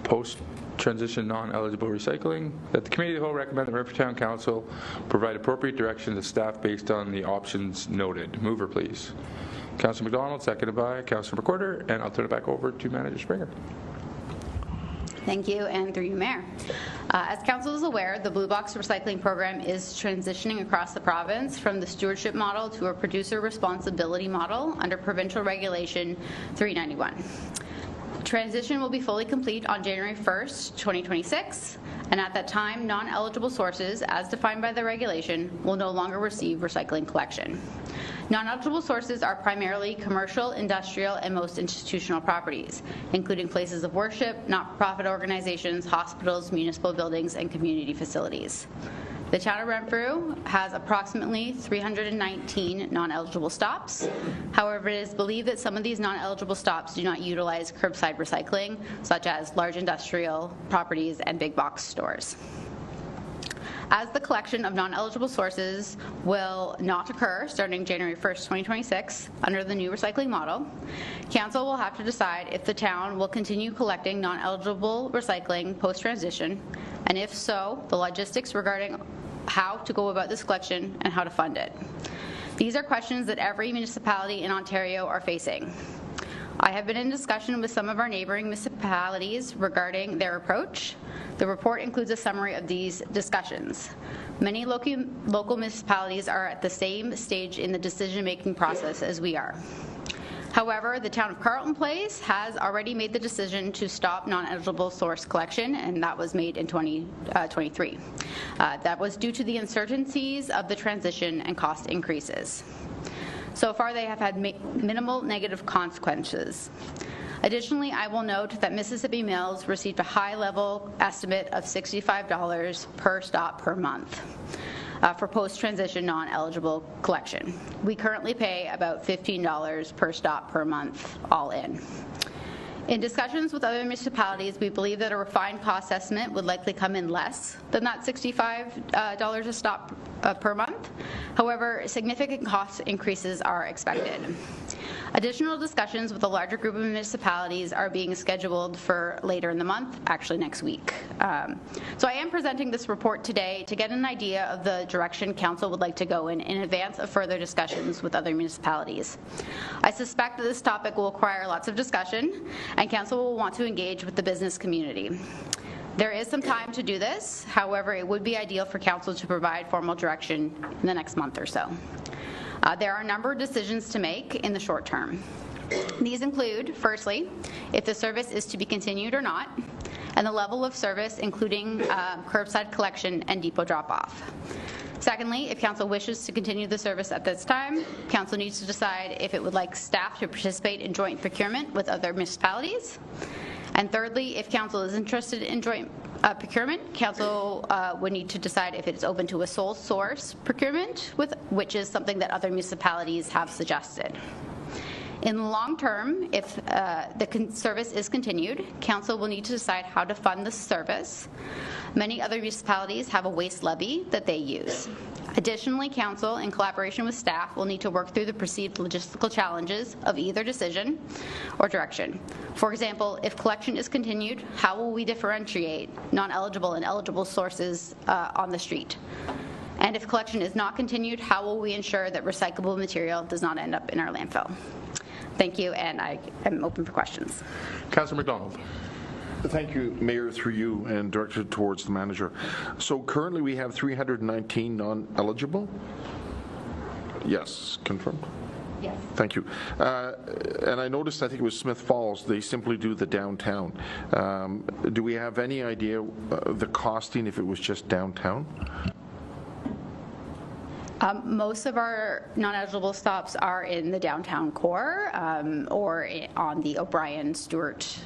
post-transition non-eligible recycling, that the Committee of the Whole recommend that Renfrew Town Council provide appropriate direction to staff based on the options noted. Mover, please. Councillor McDonald, seconded by Councillor McWhirter, and I'll turn it back over to Manager Springer. Thank you, and through you, Mayor. As Council is aware, the Blue Box Recycling Program is transitioning across the province from the stewardship model to a producer responsibility model under Provincial Regulation 391. Transition will be fully complete on January 1st, 2026, and at that time, non-eligible sources, as defined by the regulation, will no longer receive recycling collection. Non-eligible sources are primarily commercial, industrial, and most institutional properties, including places of worship, not-for-profit organizations, hospitals, municipal buildings, and community facilities. The town of Renfrew has approximately 319 non-eligible stops. However, it is believed that some of these non-eligible stops do not utilize curbside recycling, such as large industrial properties and big box stores. As the collection of non-eligible sources will not occur starting January 1st, 2026, under the new recycling model, Council will have to decide if the town will continue collecting non-eligible recycling post-transition, and if so, the logistics regarding how to go about this collection and how to fund it. These are questions that every municipality in Ontario are facing. I have been in discussion with some of our neighboring municipalities regarding their approach. The report includes a summary of these discussions. Many local municipalities are at the same stage in the decision-making process as we are. However, the town of Carleton Place has already made the decision to stop non-eligible source collection, and that was made in 2023. That was due to the uncertainties of the transition and cost increases. So far, they have had minimal negative consequences. Additionally, I will note that Mississippi Mills received a high-level estimate of $65 per stop per month for post-transition non-eligible collection. We currently pay about $15 per stop per month, all in. In discussions with other municipalities, we believe that a refined cost estimate would likely come in less than that $65 a stop per month. However, significant cost increases are expected. Additional discussions with a larger group of municipalities are being scheduled for later in the month, actually next week. So I am presenting this report today to get an idea of the direction Council would like to go in advance of further discussions with other municipalities. I suspect that this topic will require lots of discussion, and Council will want to engage with the business community. There is some time to do this. However, it would be ideal for Council to provide formal direction in the next month or so. There are a number of decisions to make in the short term. These include, firstly, if the service is to be continued or not, and the level of service, including curbside collection and depot drop-off. Secondly, if Council wishes to continue the service at this time, Council needs to decide if it would like staff to participate in joint procurement with other municipalities. And thirdly, if Council is interested in joint procurement, Council would need to decide if it is open to a sole source procurement, which is something that other municipalities have suggested. In the long term, if the service is continued, Council will need to decide how to fund the service. Many other municipalities have a waste levy that they use. Additionally, Council, in collaboration with staff, will need to work through the perceived logistical challenges of either decision or direction. For example, if collection is continued, how will we differentiate non-eligible and eligible sources on the street? And if collection is not continued, how will we ensure that recyclable material does not end up in our landfill? Thank you, and I am open for questions. Councillor McDonald. Thank you, Mayor, through you, and directed towards the manager. So currently we have 319 non-eligible? Yes, confirmed? Yes. Thank you. And I noticed, I think it was Smith Falls, they simply do the downtown. Do we have any idea the costing if it was just downtown? Most of our non-eligible stops are in the downtown core or on the O'Brien-Stewart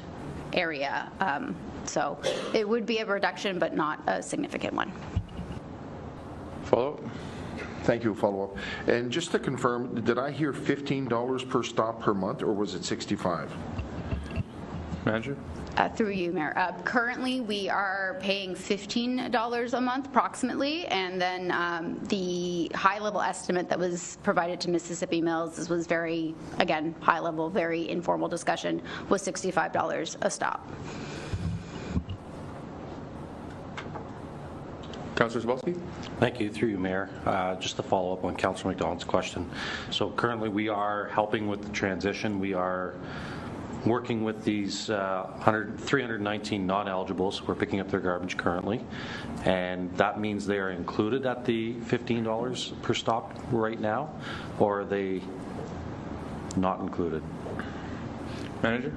area. So it would be a reduction, but not a significant one. Follow-up? Thank you. Follow-up. And just to confirm, did I hear $15 per stop per month, or was it 65? Manager? Through you, Mayor. Currently, we are paying $15 a month approximately, and then the high-level estimate that was provided to Mississippi Mills, this was very, again, high-level, very informal discussion, was $65 a stop. Councillor Zabowski? Thank you. Through you, Mayor. Just to follow up on Councillor McDonald's question. So currently we are helping with the transition. We are working with these 319 non-eligibles. We're picking up their garbage currently, and that means they are included at the $15 per stop right now, or are they not included? Manager?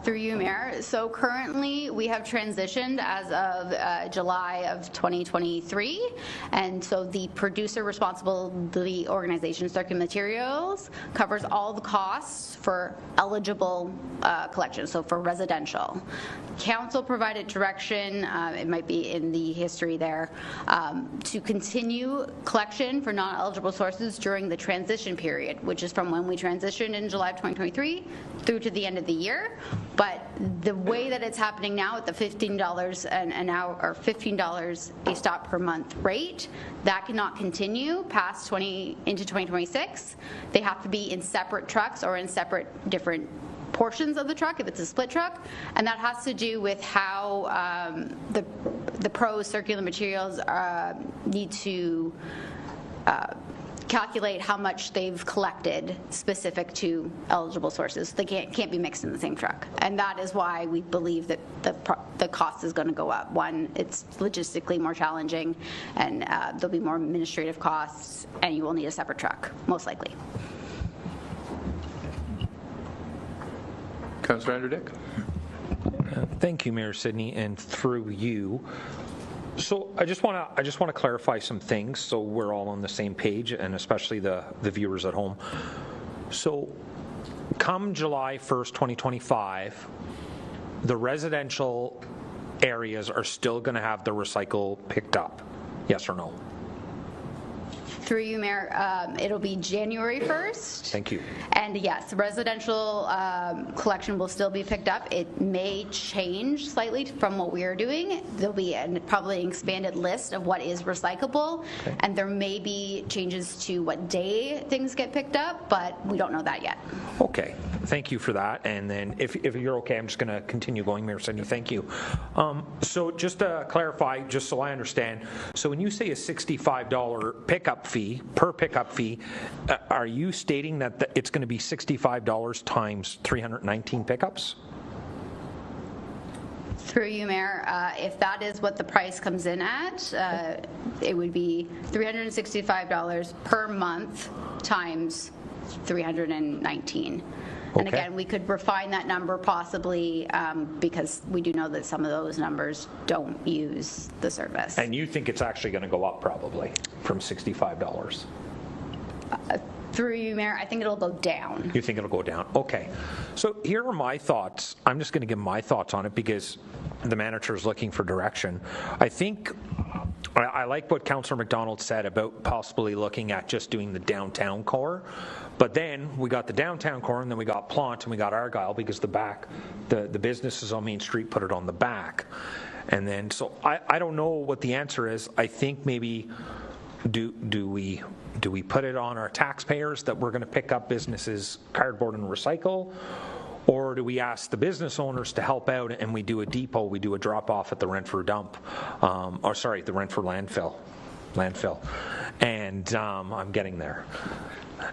Through you, Mayor. So currently, we have transitioned as of July of 2023, and so the producer responsibility organization, Circuit Materials, covers all the costs for eligible collection, so for residential. Council provided direction, it might be in the history there, to continue collection for non-eligible sources during the transition period, which is from when we transitioned in July of 2023 through to the end of the year. But the way that it's happening now at the $15 an hour or $15 a stop per month rate, that cannot continue past into 2026. They have to be in separate trucks or in separate different portions of the truck if it's a split truck, and that has to do with how the pros Circular Materials need to calculate how much they've collected specific to eligible sources. They can't be mixed in the same truck, and that is why we believe that the cost is going to go up. One, it's logistically more challenging, and there'll be more administrative costs, and you will need a separate truck, most likely. Councillor Andrew Dick? Thank you, Mayor Sidney, and through you. So I just want to clarify some things so we're all on the same page, and especially the viewers at home. So come July 1st, 2025, the residential areas are still going to have the recycle picked up. Yes or no? Through you, Mayor, it'll be January 1st. Thank you. And yes, residential collection will still be picked up. It may change slightly from what we are doing. There'll be probably an expanded list of what is recyclable, okay, and there may be changes to what day things get picked up, but we don't know that yet. Okay, thank you for that. And then if you're okay, I'm just going to continue going, Mayor Sidney. Thank you. So just to clarify, just so I understand, so when you say a $65 pickup fee, per pickup fee, are you stating that it's going to be $65 times 319 pickups? Through you, Mayor, if that is what the price comes in at, it would be $365 per month times 319. And okay, again, we could refine that number possibly because we do know that some of those numbers don't use the service. And you think it's actually going to go up probably from $65? Through you, Mayor, I think it'll go down. You think it'll go down? Okay. So here are my thoughts. I'm just going to give my thoughts on it because the manager is looking for direction. I think I like what Councillor McDonald said about possibly looking at just doing the downtown core. But then we got the downtown core, and then we got Plant, and we got Argyle because the businesses on Main Street put it on the back. And then, so I don't know what the answer is. I think maybe do we put it on our taxpayers that we're going to pick up businesses cardboard and recycle? Or do we ask the business owners to help out and we do a depot, we do a drop off at the Renfrew dump, the Renfrew landfill. And I'm getting there.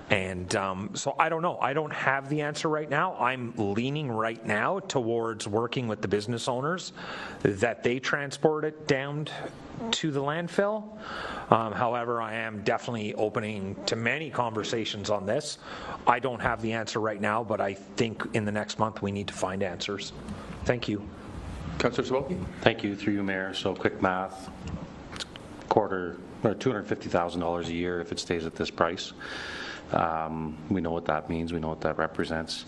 And so I don't know. I don't have the answer right now. I'm leaning right now towards working with the business owners that they transport it down to the landfill. However, I am definitely opening to many conversations on this. I don't have the answer right now, but I think in the next month we need to find answers. Thank you. Councillor Sabelki? Thank you. Through you, Mayor. So quick math, quarter or $250,000 a year if it stays at this price. We know what that means. We know what that represents.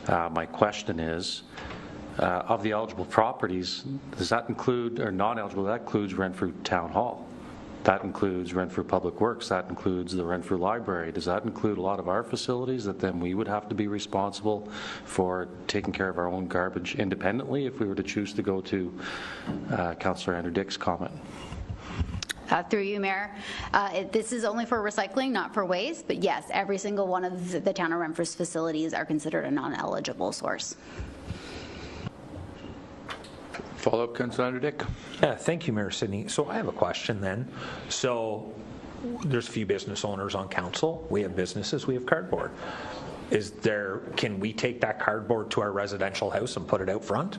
My question is, of the eligible properties, does that include, or non-eligible, that includes Renfrew Town Hall? That includes Renfrew Public Works. That includes the Renfrew Library. Does that include a lot of our facilities that then we would have to be responsible for taking care of our own garbage independently if we were to choose to go to Councillor Andrew Dick's comment? Through you, Mayor. This is only for recycling, not for waste, but yes, every single one of the town of Renfrew's facilities are considered a non-eligible source. Follow-up, Councilor Dick. Yeah, thank you, Mayor Sidney. So I have a question then. So there's a few business owners on council. We have businesses, we have cardboard. Can we take that cardboard to our residential house and put it out front?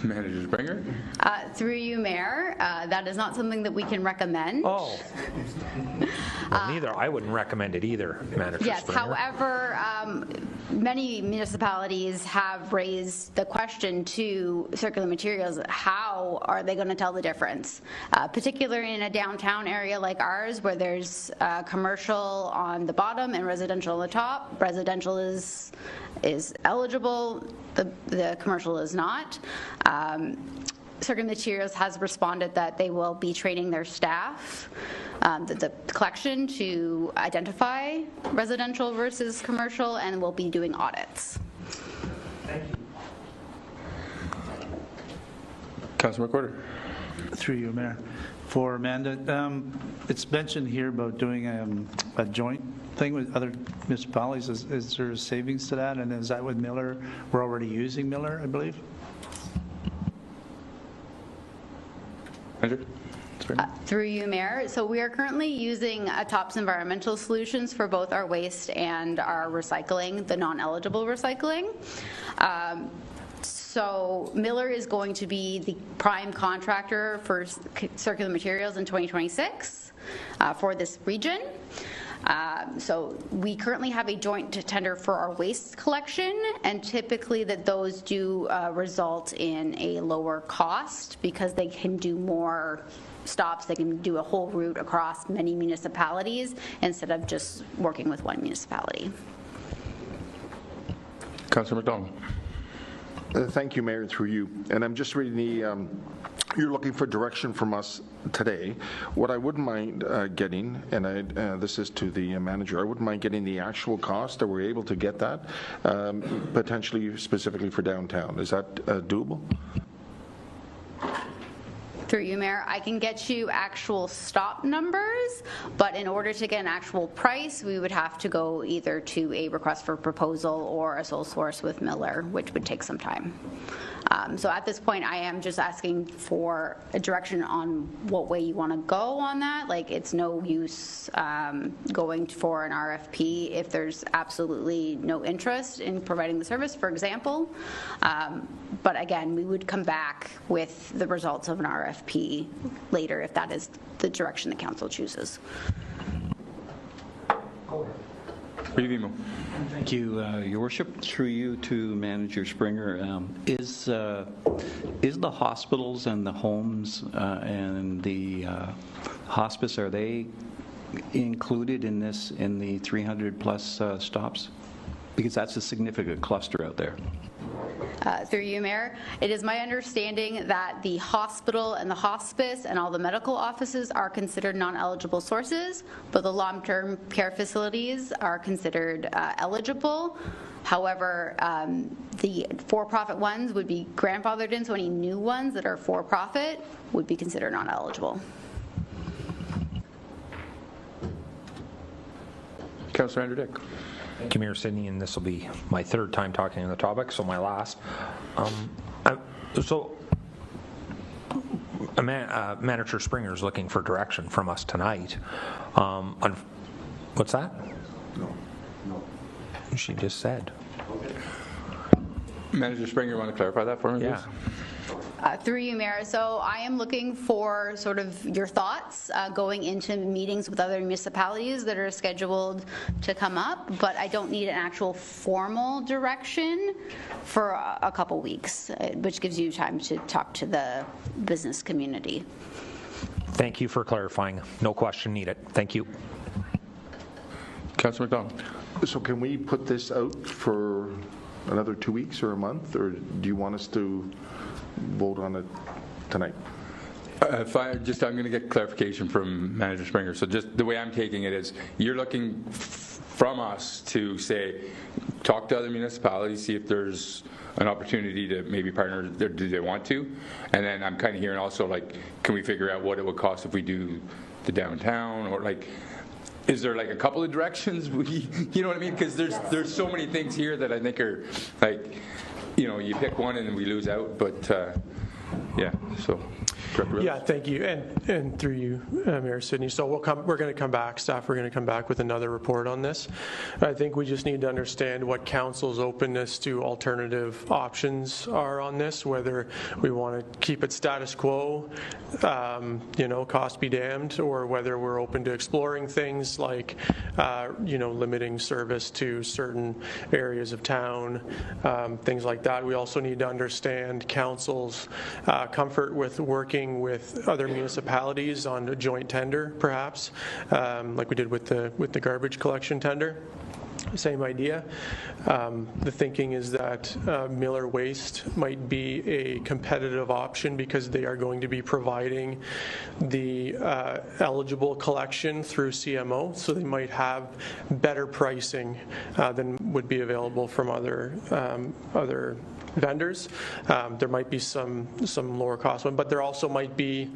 Manager Springer. Through you, Mayor, that is not something that we can recommend. Oh. Well, neither. I wouldn't recommend it either, Manager Yes, Springer. however, many municipalities have raised the question to Circular Materials, how are they going to tell the difference? Particularly in a downtown area like ours where there's commercial on the bottom and residential on the top. Residential is eligible, the commercial is not. Circular Materials has responded that they will be training their staff, the collection, to identify residential versus commercial, and will be doing audits. Thank you. Councilor McWhorter. Through you, Mayor. For Amanda, it's mentioned here about doing a joint thing with other municipalities. Is there savings to that? And is that with Miller? We're already using Miller, I believe. Manager Springer. Through you, Mayor. So we are currently using TOPS Environmental Solutions for both our waste and our recycling, the non-eligible recycling. So Miller is going to be the prime contractor for Circular Materials in 2026 for this region. So we currently have a joint tender for our waste collection, and typically those do result in a lower cost because they can do more stops. They can do a whole route across many municipalities instead of just working with one municipality. Councilor McDonald. Thank you, Mayor, through you. And I'm just reading the, you're looking for direction from us today. What I wouldn't mind getting, and this is to the manager, I wouldn't mind getting the actual cost. Are we able to get that, potentially specifically for downtown? Is that doable? Through you, Mayor, I can get you actual stop numbers, but in order to get an actual price, we would have to go either to a request for proposal or a sole source with Miller, which would take some time. So at this point, I am just asking for a direction on what way you want to go on that. Like, it's no use going for an RFP if there's absolutely no interest in providing the service, for example. But again, we would come back with the results of an RFP later if that is the direction the council chooses. Thank you, Your Worship. Through you to Manager Springer, is the hospitals and the homes and the hospice, are they included in this, in the 300 plus stops? Because that's a significant cluster out there. Through you, Mayor, it is my understanding that the hospital and the hospice and all the medical offices are considered non-eligible sources, but the long-term care facilities are considered eligible. However, the for-profit ones would be grandfathered in, so any new ones that are for-profit would be considered non-eligible. Councilor Andrew Dick. Thank you, Mayor Sidney, and this will be my third time talking on the topic, so my last. Manager Springer is looking for direction from us tonight. What's that? No. She just said. Manager Springer, you want to clarify that for me, Yeah. please? Through you, Mayor. So I am looking for sort of your thoughts going into meetings with other municipalities that are scheduled to come up, but I don't need an actual formal direction for a couple weeks, which gives you time to talk to the business community. Thank you for clarifying. No question needed. Thank you. Councilor McDonald. So can we put this out for another 2 weeks or a month, or do you want us to vote on it tonight? I'm going to get clarification from Manager Springer. So just the way I'm taking it is you're looking from us to say, talk to other municipalities, see if there's an opportunity to maybe partner, do they want to? And then I'm kind of hearing also, like, can we figure out what it would cost if we do the downtown, or like, is there like a couple of directions? You know what I mean? Because there's so many things here that I think are like, you pick one and we lose out, but yeah, so. Director Willis. Yeah, thank you, and through you, Mayor Sidney. So we're going to come back, staff. We're going to come back with another report on this. I think we just need to understand what council's openness to alternative options are on this. Whether we want to keep it status quo, cost be damned, or whether we're open to exploring things like, limiting service to certain areas of town, things like that. We also need to understand council's comfort with working with other municipalities on a joint tender, perhaps, like we did with the garbage collection tender. Same idea. The thinking is that Miller Waste might be a competitive option because they are going to be providing the eligible collection through CMO, so they might have better pricing than would be available from other vendors. There might be some lower cost one, but there also might be,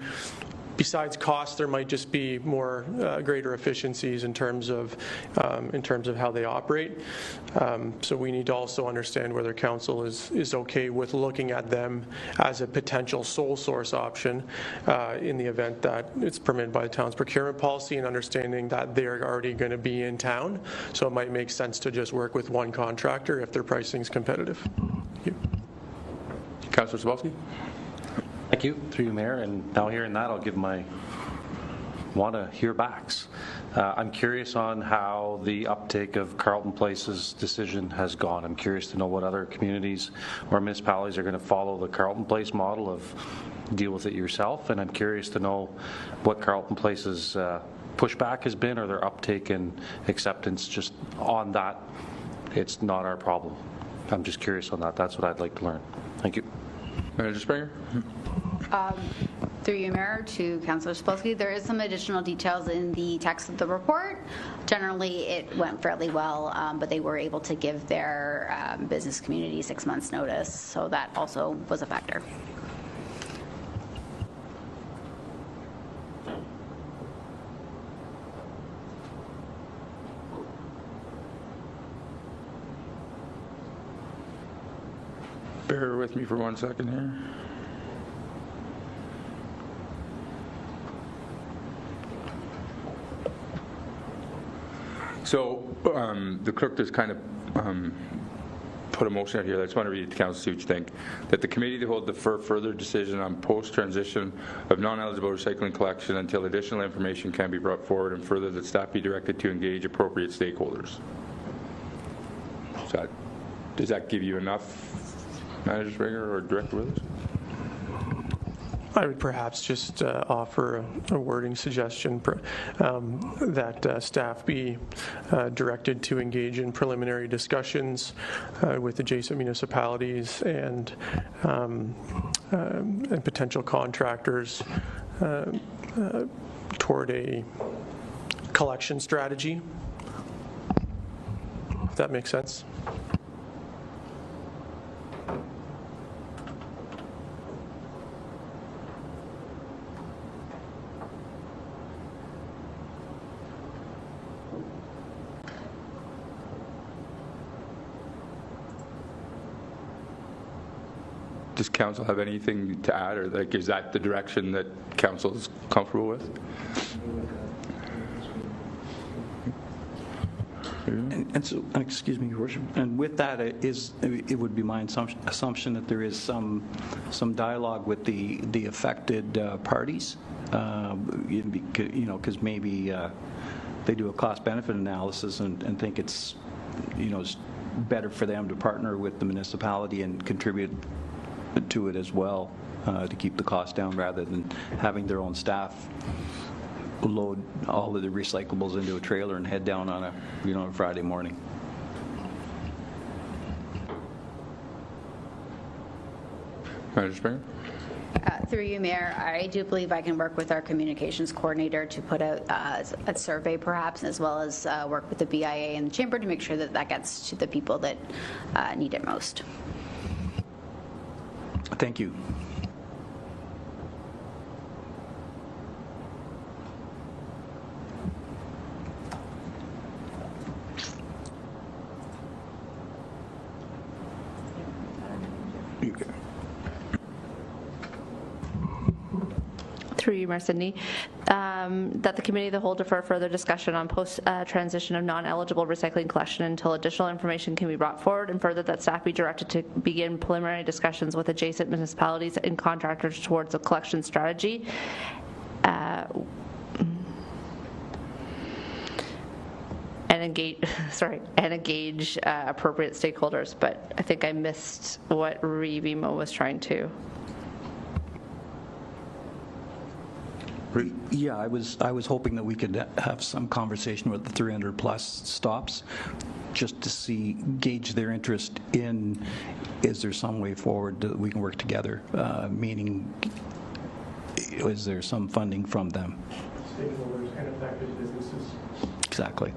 besides cost, there might just be more greater efficiencies in terms of how they operate. So we need to also understand whether council is okay with looking at them as a potential sole source option in the event that it's permitted by the town's procurement policy, and understanding that they're already going to be in town. So it might make sense to just work with one contractor if their pricing is competitive. Thank you. Councillor Sabowski. Thank you, through you, Mayor. And now hearing that, I'll give my want to hear backs. I'm curious on how the uptake of Carleton Place's decision has gone. I'm curious to know what other communities or municipalities are going to follow the Carleton Place model of deal with it yourself. And I'm curious to know what Carleton Place's pushback has been, or their uptake and acceptance just on that. It's not our problem. I'm just curious on that. That's what I'd like to learn. Thank you. Manager Springer. Through you, Mayor, to Councillor Sapolsky, there is some additional details in the text of the report. Generally, it went fairly well, but they were able to give their business community 6 months' notice, so that also was a factor. Bear with me for 1 second here. So the clerk just kind of put a motion out here. I just want to read it to council, see what you think. That the committee to hold defer further decision on post-transition of non-eligible recycling collection until additional information can be brought forward, and further that staff be directed to engage appropriate stakeholders. Does that give you enough, Manager Springer or Director Willis? I would perhaps just offer a wording suggestion that staff be directed to engage in preliminary discussions with adjacent municipalities and potential contractors toward a collection strategy, if that makes sense. Does council have anything to add, or is that the direction that council is comfortable with? And so, excuse me, Your Worship, and with that, it would be my assumption that there is some dialogue with the affected parties, because maybe they do a cost-benefit analysis and think it's better for them to partner with the municipality and contribute to it as well, to keep the cost down, rather than having their own staff load all of the recyclables into a trailer and head down on a Friday morning. Manager Springer? Through you, Mayor, I do believe I can work with our communications coordinator to put out a survey, perhaps, as well as work with the BIA and the Chamber to make sure that that gets to the people that need it most. Thank you. Through you, Mayor Sidney, that the Committee of the Whole defer further discussion on post-transition of non-eligible recycling collection until additional information can be brought forward, and further that staff be directed to begin preliminary discussions with adjacent municipalities and contractors towards a collection strategy. And engage appropriate stakeholders, but I think I missed what Revimo was trying to. Yeah, I was hoping that we could have some conversation with the 300 plus stops, just to gauge their interest in, is there some way forward that we can work together, meaning is there some funding from them? Stakeholders and affected businesses. Exactly.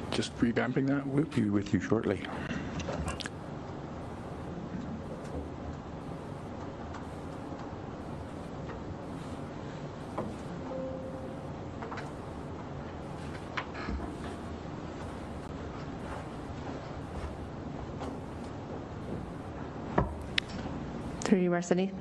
Just revamping that. We'll be with you shortly. Through you, Marcini.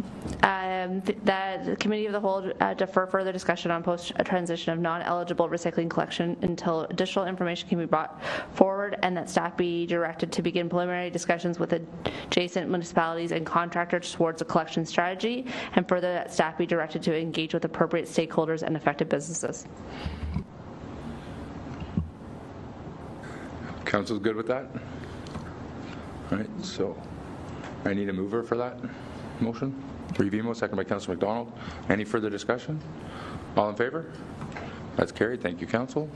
That the Committee of the Whole defer further discussion on post-transition of non-eligible recycling collection until additional information can be brought forward, and that staff be directed to begin preliminary discussions with adjacent municipalities and contractors towards a collection strategy, and further that staff be directed to engage with appropriate stakeholders and affected businesses. Council's good with that? All right, so I need a mover for that motion. Revimo, second by Councillor McDonald. Any further discussion? All in favor? That's carried. Thank you, Council.